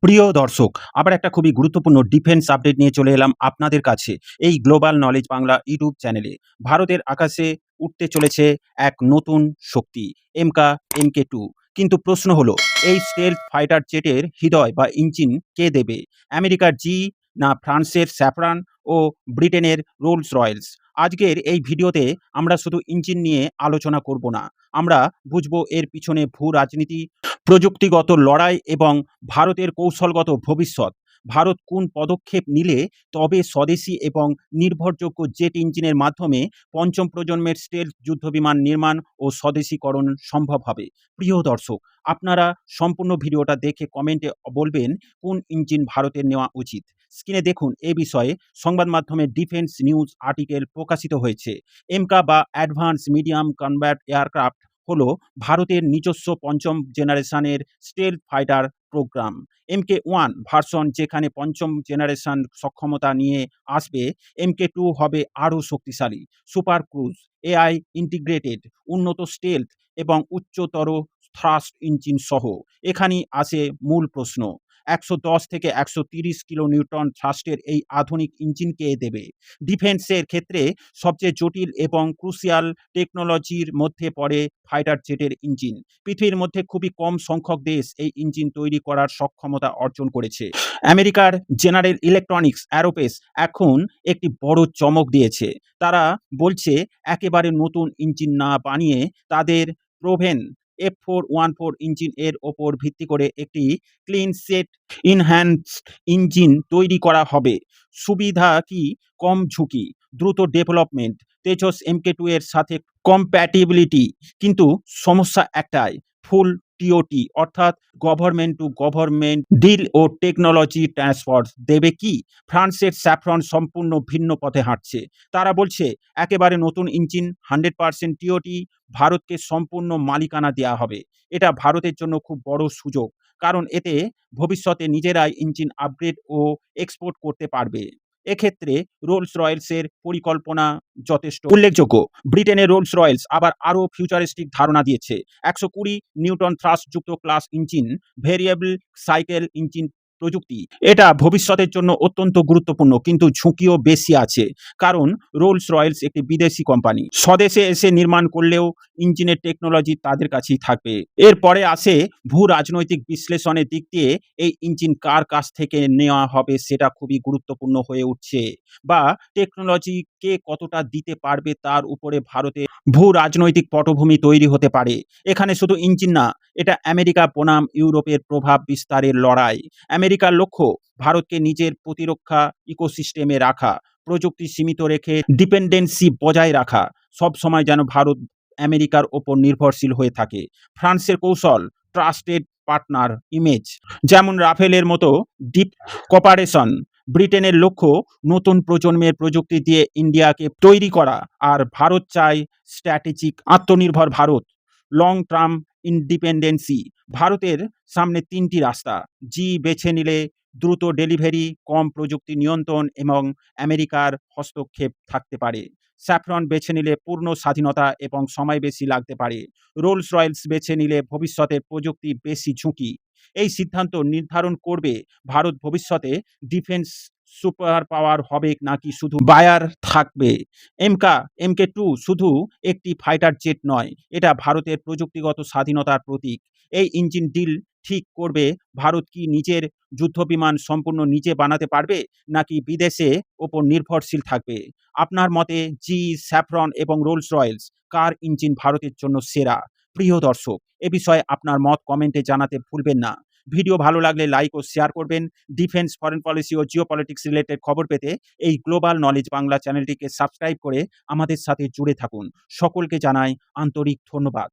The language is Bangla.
প্রিয় দর্শক, আবার একটা খুবই গুরুত্বপূর্ণ ডিফেন্স আপডেট নিয়ে চলে এলাম আপনাদের কাছে এই গ্লোবাল নলেজ বাংলা ইউটিউব চ্যানেলে। ভারতের আকাশে উঠতে চলেছে এক নতুন শক্তি, এমকা এমকে 2। কিন্তু প্রশ্ন হলো, এই স্টেলথ ফাইটার জেটের হৃদয় বা ইঞ্জিন কে দেবে? আমেরিকার জি, না ফ্রান্সের স্যাফরান ও ব্রিটেনের রোলস রয়েলস? আজকের এই ভিডিওতে আমরা শুধু ইঞ্জিন নিয়ে আলোচনা করব না, আমরা বুঝবো এর পিছনে ভূ রাজনীতি, প্রযুক্তিগত লড়াই এবং ভারতের কৌশলগত ভবিষ্যৎ। ভারত কোন পদক্ষেপ নিলে তবে স্বদেশী এবং নির্ভরযোগ্য জেট ইঞ্জিনের মাধ্যমে পঞ্চম প্রজন্মের স্টেলথ যুদ্ধবিমান নির্মাণ ও স্বদেশীকরণ সম্ভব হবে? প্রিয় দর্শক, আপনারা সম্পূর্ণ ভিডিওটা দেখে কমেন্টে বলবেন কোন ইঞ্জিন ভারতের নেওয়া উচিত। স্ক্রিনে দেখুন, এ বিষয়ে সংবাদ মাধ্যমে ডিফেন্স নিউজ আর্টিকেল প্রকাশিত হয়েছে। এমকা বা অ্যাডভান্স মিডিয়াম কনব্যাট এয়ারক্রাফট হলো ভারতের নিজস্ব পঞ্চম জেনারেশনের স্টেলথ ফাইটার প্রোগ্রাম। এমকে 1 ভার্সন যেখানে পঞ্চম জেনারেশন সক্ষমতা নিয়ে আসবে, এমকে 2 হবে আরও শক্তিশালী, সুপার ক্রুজ, এআই ইন্টিগ্রেটেড, উন্নত স্টেলথ এবং উচ্চতর থ্রাস্ট ইঞ্জিন সহ। এখানেই আসে মূল প্রশ্ন, ১১০ থেকে ১৩০ কিলো নিউটন থ্রাস্টের এই আধুনিক ইঞ্জিন কে দেবে? ডিফেন্সের ক্ষেত্রে সবচেয়ে জটিল এবং ক্রুশিয়াল টেকনোলজির মধ্যে পড়ে ফাইটার জেটের ইঞ্জিন। পৃথিবীর মধ্যে খুবই কম সংখ্যক দেশ এই ইঞ্জিন তৈরি করার সক্ষমতা অর্জন করেছে। আমেরিকার জেনারেল ইলেকট্রনিক্স অ্যারোস্পেস এখন একটি বড় চমক দিয়েছে। তারা বলছে একেবারে নতুন ইঞ্জিন না বানিয়ে তাদের প্রোভেন F414 ইঞ্জিন এর ওপর ভিত্তি করে একটি ক্লিন সেট ইনহ্যান্সড ইঞ্জিন তৈরি করা হবে। সুবিধা কি? কম ঝুঁকি, দ্রুত ডেভেলপমেন্ট, তেজস এমকে 2 এর সাথে কম্প্যাটিবিলিটি। কিন্তু সমস্যা একটাই, ফুল টিওটি অর্থাৎ গভর্নমেন্ট টু গভর্নমেন্ট ডিল ও টেকনোলজি ট্রান্সফার দেবে কি? ফ্রান্সের স্যাফরন সম্পূর্ণ ভিন্ন পথে হাঁটছে। তারা বলছে একেবারে নতুন ইঞ্জিন, 100% টিওটি, ভারতকে সম্পূর্ণ মালিকানা দেওয়া হবে। এটা ভারতের জন্য খুব বড় সুযোগ, কারণ এতে ভবিষ্যতে নিজেরাই ইঞ্জিন আপগ্রেড ও এক্সপোর্ট করতে পারবে। এক্ষেত্রে রোলস রয়েলসের পরিকল্পনা যথেষ্ট উল্লেখযোগ্য। ব্রিটেনের রোলস রয়েলস আবার আরও ফিউচারিস্টিক ধারণা দিয়েছে। ১২০ নিউটন থ্রাস্টযুক্ত class engine, variable cycle engine প্রযুক্তি। এটা ভবিষ্যতের জন্য অত্যন্ত গুরুত্বপূর্ণ, কিন্তু ঝুঁকিও বেশি আছে, কারণ রোলস রয়েলস একটি বিদেশি কোম্পানি। স্বদেশে এসে নির্মাণ করলেও ইঞ্জিনের টেকনোলজি তাদের কাছেই থাকবে। এরপরে আসে ভূ রাজনৈতিক বিশ্লেষণের দিক দিয়ে এই ইঞ্জিন কার কাছ থেকে নেওয়া হবে সেটা খুবই গুরুত্বপূর্ণ হয়ে উঠছে, বা টেকনোলজি কে কতটা দিতে পারবে তার উপরে ভারতের ভূ রাজনৈতিক পটভূমি তৈরি হতে পারে। এখানে শুধু ইঞ্জিন না, এটা আমেরিকা বনাম ইউরোপের প্রভাব বিস্তারের লড়াই। আমেরিকার লক্ষ্য ভারতকে নিজের প্রতিরক্ষা ইকোসিস্টেমে রাখা, প্রযুক্তি সীমিত রেখে ডিপেন্ডেন্সি বজায় রাখা, সব সময় যেন ভারত আমেরিকার ওপর নির্ভরশীল হয়ে থাকে। ফ্রান্সের কৌশল, ট্রাস্টেড পার্টনার ইমেজ, যেমন রাফেলের মতো ডিপ কপারেশন। ব্রিটেনের লক্ষ্য নতুন প্রজন্মের প্রযুক্তি দিয়ে ইন্ডিয়াকে তৈরি করা, আর ভারত চায় স্ট্র্যাটেজিক আত্মনির্ভর ভারত, লং টার্ম ইন্ডিপেন্ডেন্সি। ভারতের সামনে 3টি রাস্তা, জি বেছে নিলে দ্রুত ডেলিভারি, কম প্রযুক্তি নিয়ন্ত্রণ এবং আমেরিকার হস্তক্ষেপ থাকতে পারে। স্যাফরন বেছে নিলে পূর্ণ স্বাধীনতা এবং সময় বেশি লাগতে পারে। রোলস রয়েলস বেছে নিলে ভবিষ্যতের প্রযুক্তি বেশি ঝুঁকি। এই সিদ্ধান্ত নির্ধারণ করবে ভারত ভবিষ্যতে ডিফেন্স সুপার পাওয়ার হবে নাকি শুধু বায়ার থাকবে। এমকে 2 শুধু একটি ফাইটার জেট নয়, এটা ভারতের প্রযুক্তিগত স্বাধীনতার প্রতীক। এই ইঞ্জিন ডিল ঠিক করবে ভারত কি নিজের যুদ্ধবিমান সম্পূর্ণ নিজে বানাতে পারবে, নাকি বিদেশে ওপর নির্ভরশীল থাকবে। আপনার মতে জি, স্যাফরন এবং রোলস রয়েলস কার ইঞ্জিন ভারতের জন্য সেরা? প্রিয় দর্শক, এ বিষয়ে আপনার মত কমেন্টে জানাতে ভুলবেন না। ভিডিও ভালো লাগলে লাইক ও শেয়ার করবেন। ডিফেন্স, ফরেন পলিসি ও জিও পলিটিক্স রিলেটেড খবর পেতে এই গ্লোবাল নলেজ বাংলা চ্যানেলটিকে সাবস্ক্রাইব করে আমাদের সাথে জুড়ে থাকুন। সকলকে জানাই আন্তরিক ধন্যবাদ।